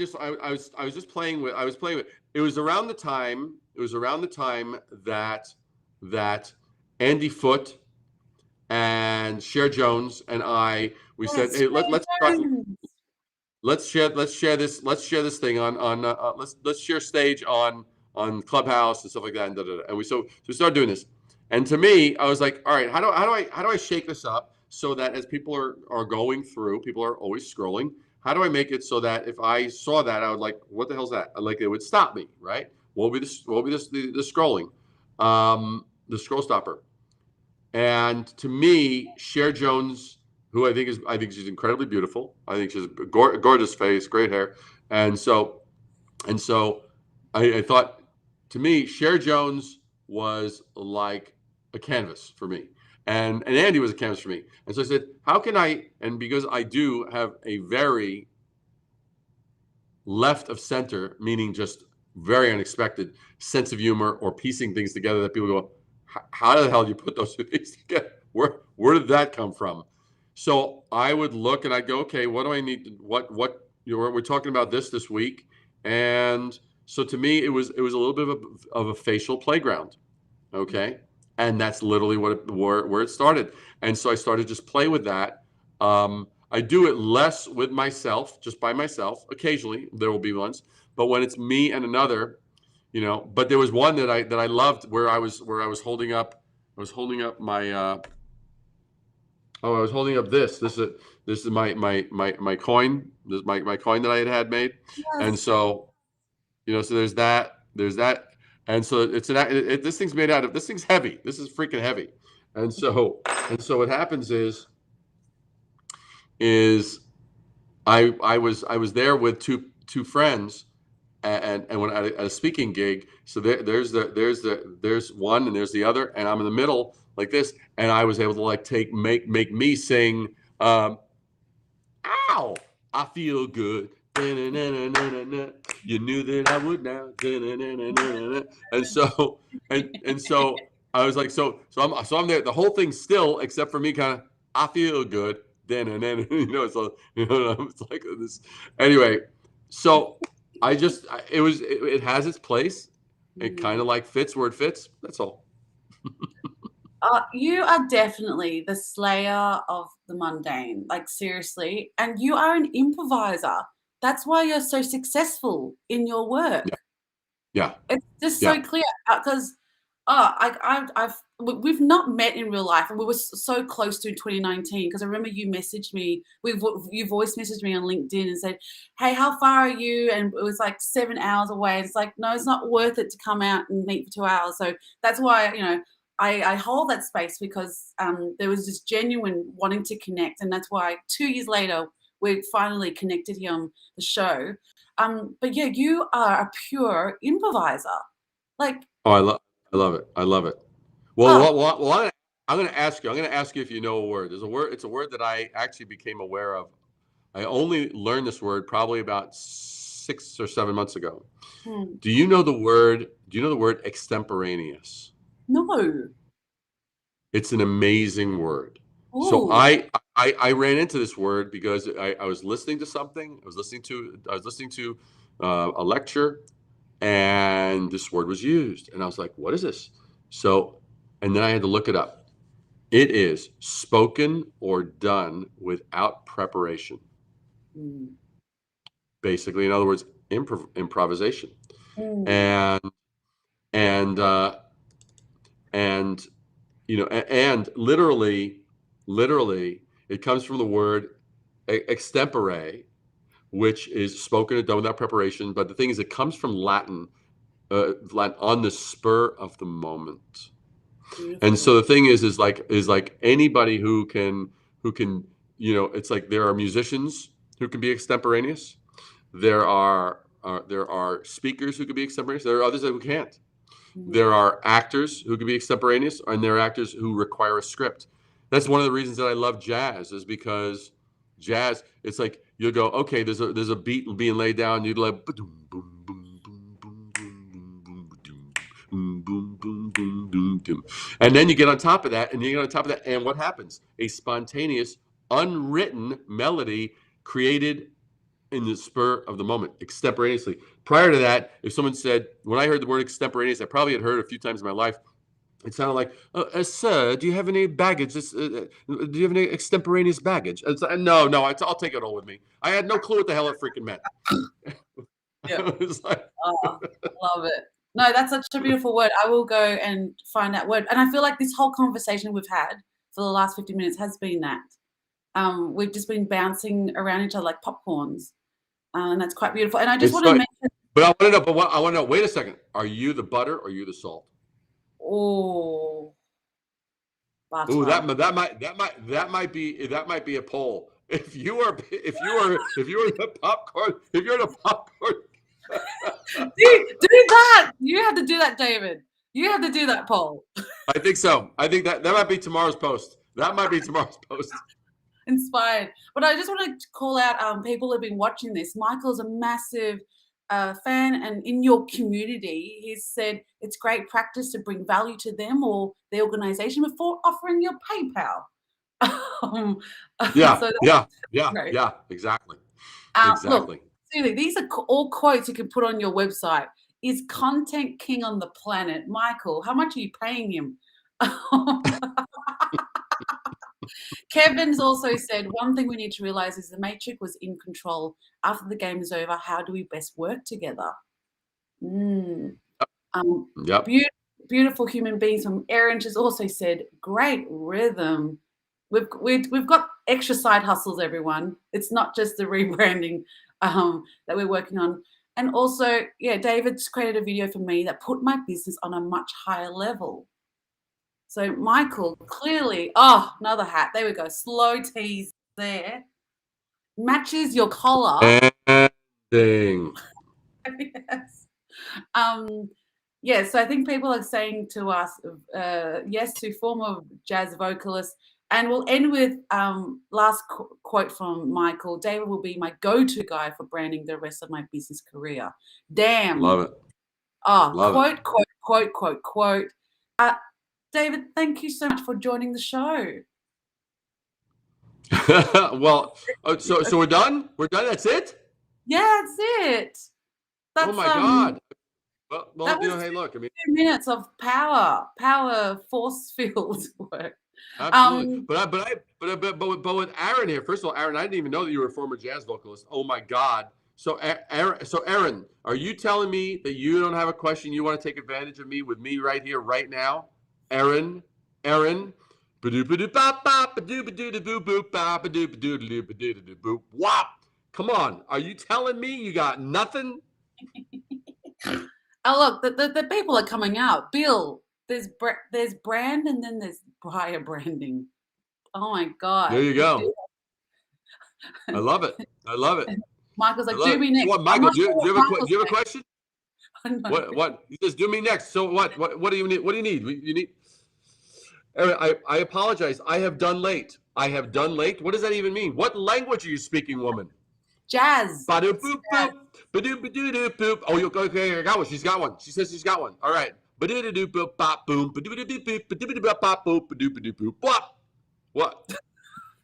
was just playing with. I was playing with. It was around the time. It was around the time that Andy Foote and Cher Jones and we said, Yes, hey, Ray Jones. let's share this thing on let's share stage Clubhouse and stuff like that, and so we started doing this. And to me, I was like, all right, how do I shake this up so that as people are going through, people are always scrolling. How do I make it so that if I saw that, I would like, what the hell's that? Like it would stop me, right? What will be the scrolling, the scroll stopper. And to me, Cher Jones, who I think she's incredibly beautiful. I think she's a gorgeous face, great hair, and so I thought, to me, Cher Jones was like a canvas for me, and Andy was a canvas for me. And so I said, how can I? And because I do have a very left of center, meaning just very unexpected sense of humor or piecing things together that people go, how the hell do you put those two things together? Where did that come from? So I would look and I'd go, okay, what do I need to, what we're talking about this week. And so to me, it was a little bit of a facial playground. Okay. And that's literally where it started. And so I started just play with that. I do it less with myself, just by myself. Occasionally there will be ones, but when it's me and another, but there was one that I loved where I was holding up my I was holding up this is my coin. This is my coin that I had made. Yes. And so so there's that, and so this thing's made out of, this thing's heavy. This is freaking heavy. And so what happens is I was there with two friends, and when at a speaking gig. So there's one and there's the other, and I'm in the middle like this, and I was able to make me sing, ow, I feel good. You knew that I would now. And so I was like, so I'm there. The whole thing's still, except for me, kind of, I feel good. It's like this. Anyway, so it has its place. It kind of like fits where it fits. That's all. You are definitely the slayer of the mundane, like seriously, and you are an improviser. That's why you're so successful in your work. Yeah. It's just so clear because we've not met in real life, and we were so close to in 2019 because I remember you messaged me, you voice messaged me on LinkedIn and said, hey, how far are you? And it was like 7 hours away. It's like, no, it's not worth it to come out and meet for 2 hours. So that's why, I hold that space because there was this genuine wanting to connect, and that's why 2 years later we finally connected here on the show. But yeah, you are a pure improviser. Like, oh, I love it. I love it. Well, I'm going to ask you. I'm going to ask you if you know a word. There's a word. It's a word that I actually became aware of. I only learned this word probably about 6 or 7 months ago. Do you know the word? Do you know the word extemporaneous? No. It's an amazing word. Ooh. So I ran into this word because I was listening to something. I was listening to a lecture, and this word was used, and I was like, "What is this?" So, and then I had to look it up. It is spoken or done without preparation. Basically, in other words, improvisation. And literally, it comes from the word extempore, which is spoken and done without preparation. But the thing is, it comes from Latin, on the spur of the moment. Beautiful. And so the thing is like anybody who can, it's like there are musicians who can be extemporaneous. There are speakers who can be extemporaneous. There are others who can't. There are actors who can be extemporaneous, and there are actors who require a script. That's one of the reasons that I love jazz, is because jazz, it's like you'll go, okay, there's a beat being laid down, you'd like boom boom boom boom boom boom boom boom boom boom boom boom, and then you get on top of that, and what happens? A spontaneous, unwritten melody created in the spur of the moment, extemporaneously. Prior to that, if someone said, when I heard the word extemporaneous, I probably had heard it a few times in my life. It sounded like, sir, do you have any baggage? Do you have any extemporaneous baggage? No, I'll take it all with me. I had no clue what the hell it freaking meant. Yeah. It was like, love it. No, that's such a beautiful word. I will go and find that word. And I feel like this whole conversation we've had for the last 50 minutes has been that. We've just been bouncing around each other like popcorns. And that's quite beautiful. And I just It's want to like, mention, but I want to know. But I want to know. Wait a second. Are you the butter or are you the salt? oh, Ooh, butter. that might be a poll. If you are the popcorn, if you're the popcorn. Do that. You have to do that, David. You have to do that poll. I think so. I think that might be tomorrow's post. That might be tomorrow's post. Inspired. But I just want to call out people who've been watching this. Michael's a massive fan, and in your community, he's said it's great practice to bring value to them or the organization before offering your PayPal. Yeah, So yeah, great. exactly. Look, Exactly. seriously, these are all quotes you can put on your website. Is content king on the planet? Michael, how much are you paying him? Kevin's also said, one thing we need to realize is the Matrix was in control. After the game is over, how do we best work together? Yep. Beautiful human beings from Erin has also said, great rhythm. We've got extra side hustles, everyone. It's not just the rebranding that we're working on. And also, yeah, David's created a video for me that put my business on a much higher level. So Michael, clearly, another hat. There we go. Slow tease there. Matches your collar. Ending. Yes. So I think people are saying to us, yes to former jazz vocalist. And we'll end with last quote from Michael. David will be my go-to guy for branding the rest of my business career. Damn. Love it. Quote, quote, quote, quote. David, thank you so much for joining the show. Well, so we're done? We're done? That's it? Yeah, that's it. Oh my God. Well, that was hey, look, I mean, 2 minutes of power force field work. Absolutely. But with Aaron here, first of all, Aaron, I didn't even know that you were a former jazz vocalist. Oh my God. So Aaron, are you telling me that you don't have a question you want to take advantage of me with me right here, right now? Aaron. Wop. Come on. Are you telling me you got nothing? Oh, look, the people are coming out. Bill, there's brand and then there's Brier branding. Oh my God. There you go. I love it. Michael's like, do me next. What, Michael, do you have a question? No. What? He says, do me next. So what do you need? What do you need? You need. I apologize. I have done late. What does that even mean? What language are you speaking, woman? Jazz. Ba-do-boop, boop. Ba-do-ba-do-do, boop. Oh, okay, I got one. She's got one. She says she's got one. All right. Ba-do-do-do, boop, bop, boom. Ba-do-ba-do-do, boop. Ba-do-ba-do-bop, bop, boop. Ba-do-ba-do, boop, bop. What?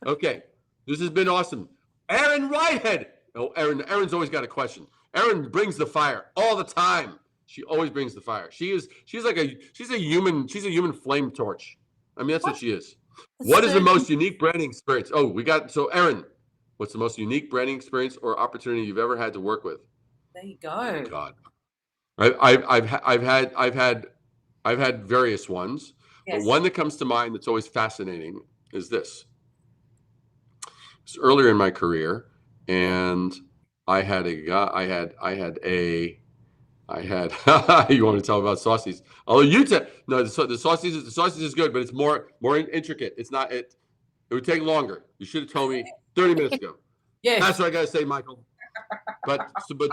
Okay. This has been awesome. Aaron Whitehead. Oh, Aaron's always got a question. Aaron brings the fire all the time. She always brings the fire. She's a human flame torch. I mean, that's what she is. What is the most unique branding experience? So Aaron, what's the most unique branding experience or opportunity you've ever had to work with? There you go. Oh, God. I've had various ones, yes. But one that comes to mind that's always fascinating is this. It's earlier in my career, and I had you want to tell about saucies? Although the saucies is good, but it's more intricate. It's not it. It would take longer. You should have told me 30 minutes ago. Yes. That's what I gotta say, Michael. But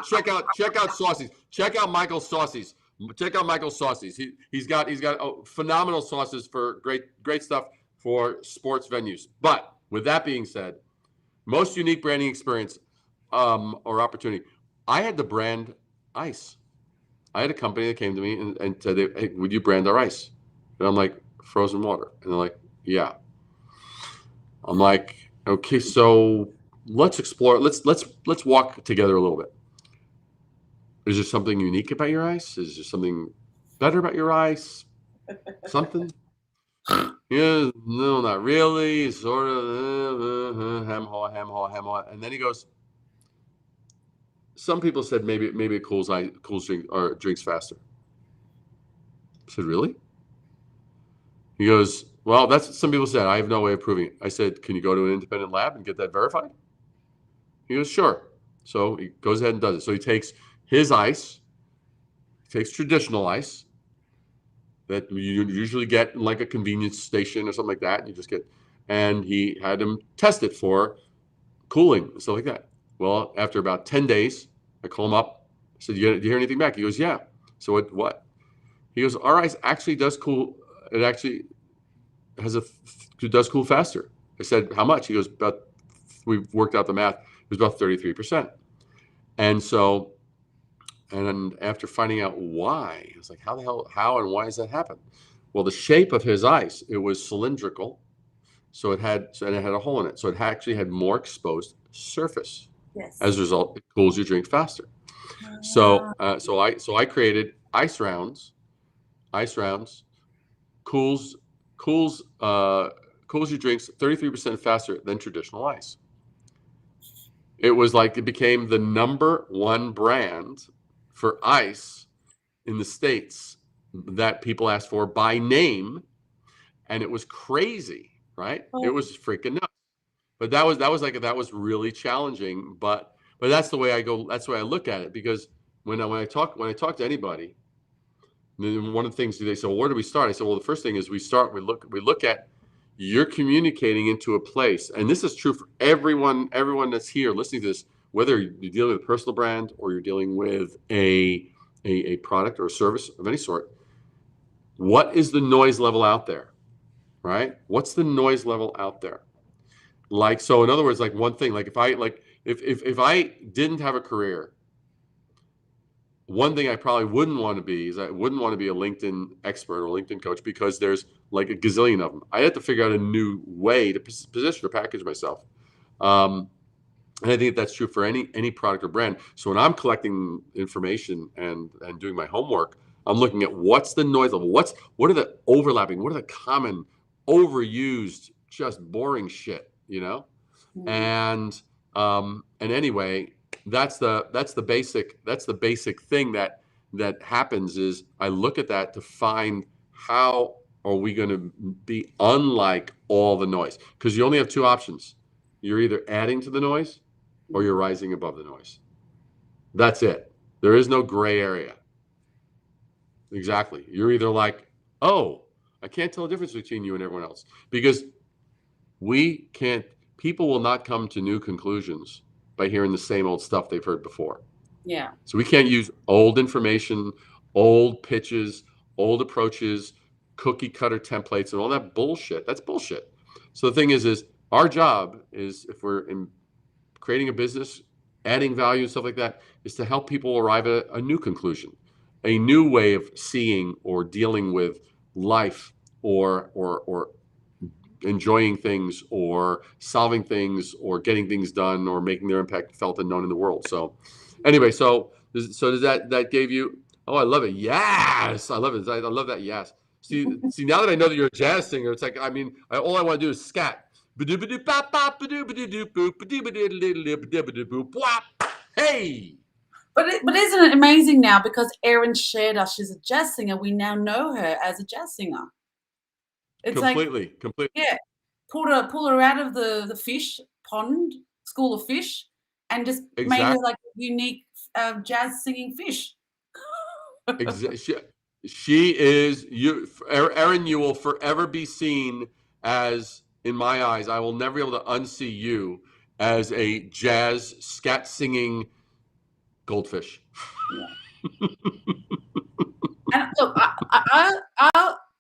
check out saucies. Check out Michael's saucies. Check out Michael's saucies. He's got phenomenal sauces for great stuff for sports venues. But with that being said, most unique branding experience or opportunity. I had to brand ice. I had a company that came to me and said, "Hey, would you brand our ice?" And I'm like, "Frozen water." And they're like, "Yeah." I'm like, "Okay, so let's explore. Let's walk together a little bit. Is there something unique about your ice? Is there something better about your ice? Something?" Yeah, no, not really. Sort of ham haw. And then he goes, "Some people said maybe it cools drink or drinks faster." I said, really? He goes, well, that's what some people said. I have no way of proving it. I said, can you go to an independent lab and get that verified? He goes, sure. So he goes ahead and does it. So he takes his ice, takes traditional ice that you usually get in like a convenience station or something like that. You just get, and he had him test it for cooling and stuff like that. Well, after about 10 days, I call him up. I said, "Do you hear anything back?" He goes, "Yeah." So what? He goes, "Our ice actually does cool. It actually it does cool faster." I said, "How much?" He goes, "About." We've worked out the math. It was about 33%. And so, and then after finding out why, I was like, how and why does that happen? Well, the shape of his ice, it was cylindrical. So it had a hole in it. So it actually had more exposed surface. Yes. As a result, it cools your drink faster. Ah. So I created ice rounds. Ice rounds cools cools cools your drinks 33% faster than traditional ice. It was like it became the number one brand for ice in the States that people asked for by name, and it was crazy, right? It was freaking nuts. But that was really challenging. But that's the way I go. That's the way I look at it, because when I talk to anybody, one of the things they say, well, where do we start? I said, well, the first thing is we look at you're communicating into a place, and this is true for everyone that's here listening to this, whether you're dealing with a personal brand or you're dealing with a product or a service of any sort. What is the noise level out there, right? What's the noise level out there? Like, so in other words, like one thing, like if I didn't have a career, one thing I probably wouldn't want to be is I wouldn't want to be a LinkedIn expert or LinkedIn coach, because there's like a gazillion of them. I had to figure out a new way to position or package myself. And I think that's true for any product or brand. So when I'm collecting information and doing my homework, I'm looking at what's the noise level, what are the overlapping, what are the common overused, just boring shit, you know? And anyway, that's the basic thing that happens is I look at that to find how are we going to be unlike all the noise, because you only have two options. You're either adding to the noise or you're rising above the noise. That's it. There is no gray area. Exactly. You're either like, oh, I can't tell the difference between you and everyone else, because people will not come to new conclusions by hearing the same old stuff they've heard before. Yeah. So we can't use old information, old pitches, old approaches, cookie cutter templates, and all that bullshit. That's bullshit. So the thing is our job is, if we're creating a business, adding value and stuff like that, is to help people arrive at a new conclusion, a new way of seeing or dealing with life, or enjoying things, or solving things, or getting things done, or making their impact felt and known in the world. So anyway, so does that gave you, oh, I love it. Yes, I love it. I love that. Yes. See, now that I know that you're a jazz singer, it's like, I mean, all I want to do is scat. Hey. But isn't it amazing now, because Erin shared us, she's a jazz singer. We now know her as a jazz singer. It's completely. yeah, pull her out of the fish pond, school of fish, and just made her like a unique jazz singing fish. She is Erin. You will forever be seen as, in my eyes, I will never be able to unsee you as a jazz scat singing goldfish. Yeah. And look,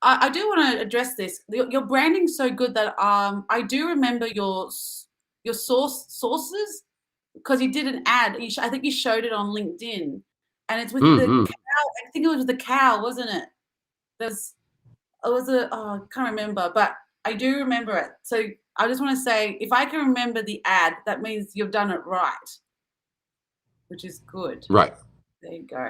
I do want to address this. Your branding's so good that I do remember your sources, because you did an ad. I think you showed it on LinkedIn, and it's with the cow. I think it was the cow, wasn't it? I can't remember, but I do remember it. So I just want to say, if I can remember the ad, that means you've done it right, which is good. Right. There you go.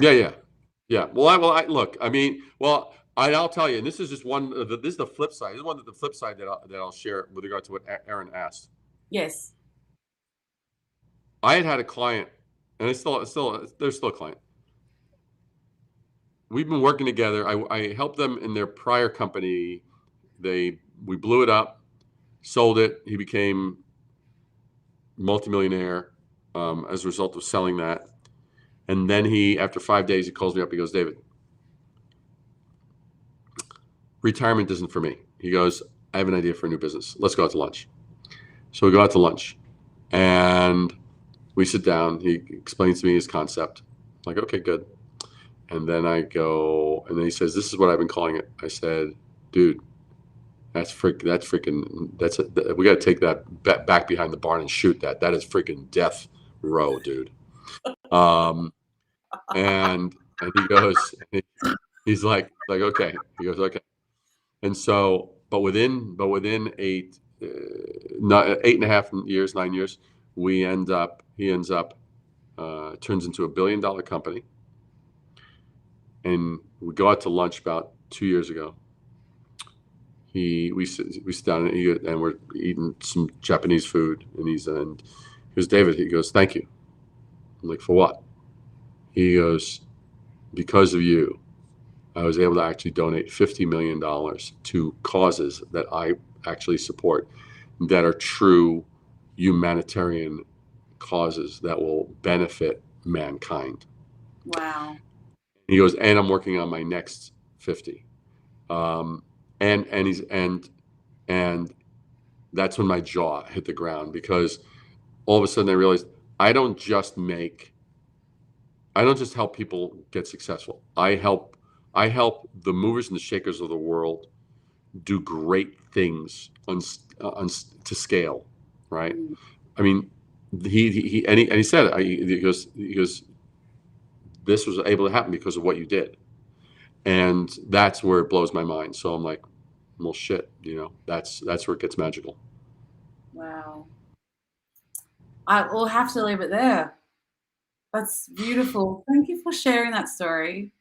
Yeah. Well, look. I mean, well, I'll tell you, and this is just one. This is the flip side. This is one of the flip side that I'll share with regard to what Erin asked. Yes. I had a client, and there's still a client. we've been working together. I helped them in their prior company. We blew it up, sold it. He became multimillionaire as a result of selling that. And then after 5 days, he calls me up. He goes, David, retirement isn't for me. He goes, I have an idea for a new business. Let's go out to lunch. So we go out to lunch and we sit down. He explains to me his concept. I'm like, okay, good. And then I go, and then he says, this is what I've been calling it. I said, dude, we got to take that back behind the barn and shoot that. That is freaking death row, dude. And he goes, he's like, okay. He goes, okay. And so, but within 8.5 years, 9 years, he ends up, turns into $1 billion company. And we go out to lunch about 2 years ago. We sit down and we're eating some Japanese food, and he goes, David, he goes, thank you. I'm like, for what? He goes, because of you, I was able to actually donate $50 million to causes that I actually support, that are true humanitarian causes that will benefit mankind. Wow. He goes, and I'm working on my next 50. And that's when my jaw hit the ground, because all of a sudden I realized I don't just help people get successful. I help the movers and the shakers of the world do great things to scale, right? I mean, he said, he goes, this was able to happen because of what you did. And that's where it blows my mind. So I'm like, well, shit, that's where it gets magical. Wow. I will have to leave it there. That's beautiful. Thank you for sharing that story.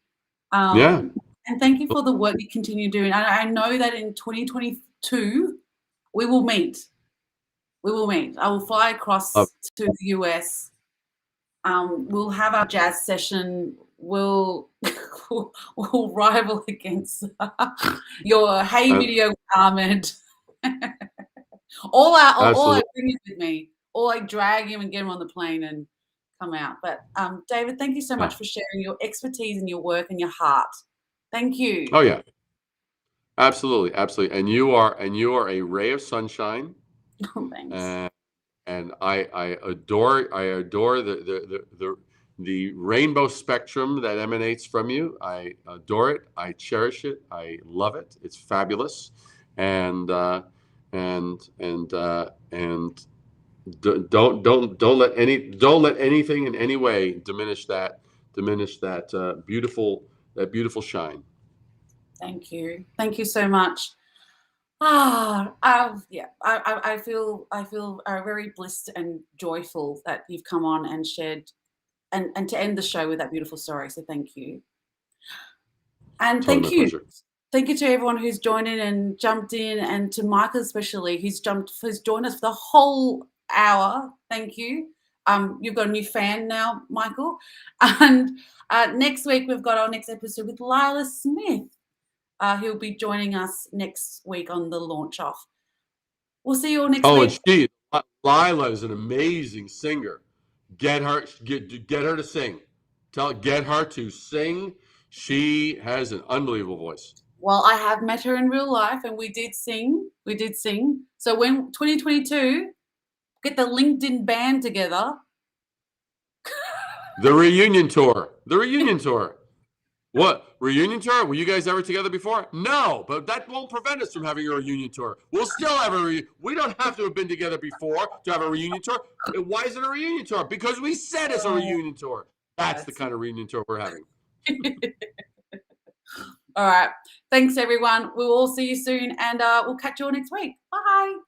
Yeah. And thank you for the work you continue doing. I know that in 2022, we will meet. I will fly across to the US. We'll have our jazz session. We'll rival against your Hey video with Ahmed. All I bring him with me. Or I drag him and get him on the plane and come out. But David, thank you so much for sharing your expertise and your work and your heart. Thank you. Oh yeah, absolutely. And you are a ray of sunshine. Oh, thanks. And I adore the rainbow spectrum that emanates from you. I adore it. I cherish it. I love it. It's fabulous. And don't let anything in any way diminish that beautiful shine. Thank you so much. I feel very blessed and joyful that you've come on and shared and to end the show with that beautiful story. So thank you. And Totally thank you. Pleasure. Thank you to everyone who's joined in and jumped in, and to Michael especially, who's joined us for the whole hour. Thank you. You've got a new fan now, Michael. And next week we've got our next episode with Lila Smith. He'll be joining us next week on the launch off. We'll see you all next week. And Lila is an amazing singer. Get her to sing. Get her to sing. She has an unbelievable voice. Well, I have met her in real life, and we did sing. So when 2022, get the LinkedIn band together. The reunion tour. What? Reunion tour? Were you guys ever together before? No, but that won't prevent us from having a reunion tour. We'll still have we don't have to have been together before to have a reunion tour. Why is it a reunion tour? Because we said it's a reunion tour. That's the kind of reunion tour we're having. All right. Thanks, everyone. We'll all see you soon, and we'll catch you all next week. Bye.